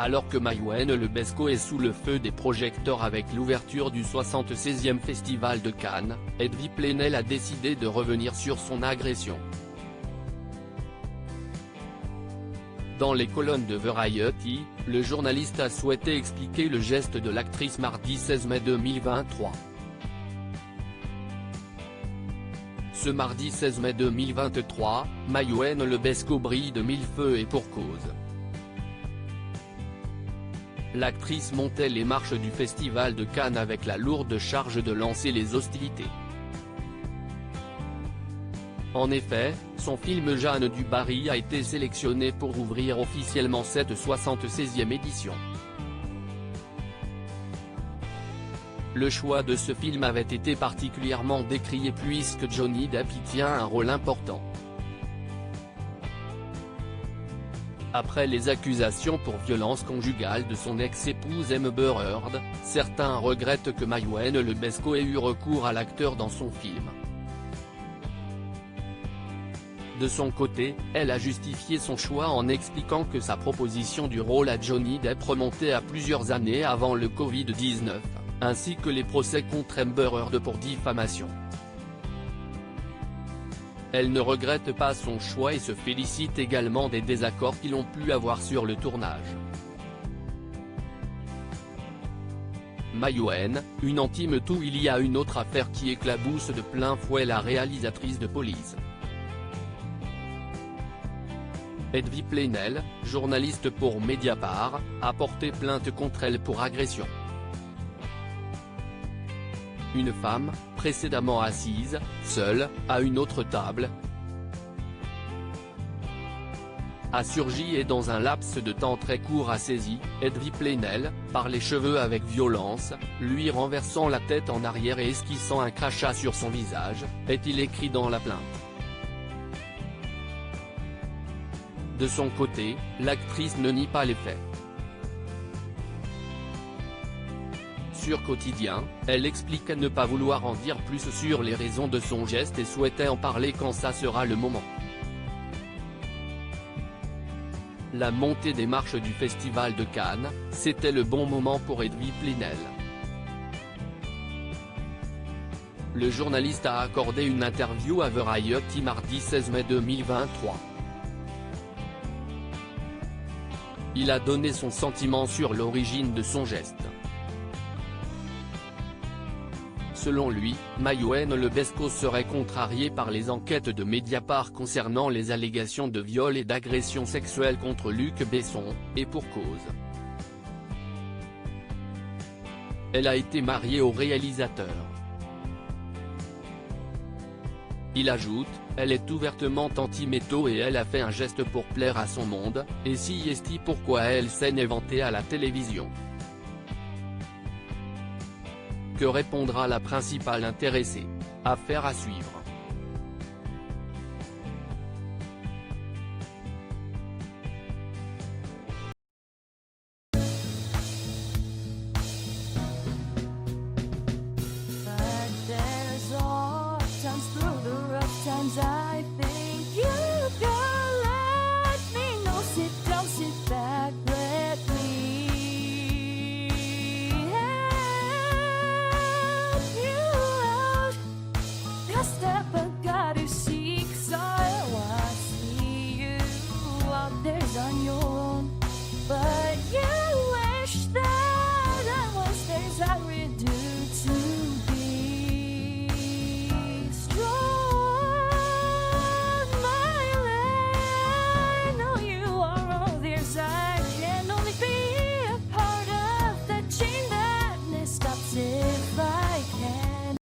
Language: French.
Alors que Maïwenn Lebesco est sous le feu des projecteurs avec l'ouverture du 76e Festival de Cannes, Edwy Plenel a décidé de revenir sur son agression. Dans les colonnes de Variety, le journaliste a souhaité expliquer le geste de l'actrice mardi 16 mai 2023. Ce mardi 16 mai 2023, Maïwenn Lebesco brille de mille feux et pour cause. L'actrice montait les marches du Festival de Cannes avec la lourde charge de lancer les hostilités. En effet, son film Jeanne du Barry a été sélectionné pour ouvrir officiellement cette 76e édition. Le choix de ce film avait été particulièrement décrié puisque Johnny Depp y tient un rôle important. Après les accusations pour violence conjugale de son ex-épouse Amber Heard, certains regrettent que Maïwenn Lebesco ait eu recours à l'acteur dans son film. De son côté, elle a justifié son choix en expliquant que sa proposition du rôle à Johnny Depp remontait à plusieurs années avant le Covid-19, ainsi que les procès contre Amber Heard pour diffamation. Elle ne regrette pas son choix et se félicite également des désaccords qu'ils ont pu avoir sur le tournage. Maïwenn, une intime tout. Il y a une autre affaire qui éclabousse de plein fouet la réalisatrice de Police. Edwy Plenel, journaliste pour Mediapart, a porté plainte contre elle pour agression. Une femme, précédemment assise, seule, à une autre table, a surgi et dans un laps de temps très court a saisi Edwy Plenel, par les cheveux avec violence, lui renversant la tête en arrière et esquissant un crachat sur son visage, est-il écrit dans la plainte. De son côté, l'actrice ne nie pas les faits. Sur Quotidien, elle explique ne pas vouloir en dire plus sur les raisons de son geste et souhaitait en parler quand ça sera le moment. La montée des marches du Festival de Cannes, c'était le bon moment pour Edwy Plenel. Le journaliste a accordé une interview à Variety mardi 16 mai 2023. Il a donné son sentiment sur l'origine de son geste. Selon lui, Maïwenn Lebesco serait contrariée par les enquêtes de Mediapart concernant les allégations de viol et d'agression sexuelle contre Luc Besson, et pour cause. Elle a été mariée au réalisateur. Il ajoute, elle est ouvertement anti-métaux et elle a fait un geste pour plaire à son monde, et si est pourquoi elle s'est inventée à la télévision. Que répondra la principale intéressée? Affaire à suivre. I think you can let me know. Sit down, sit back, let me help you out. Just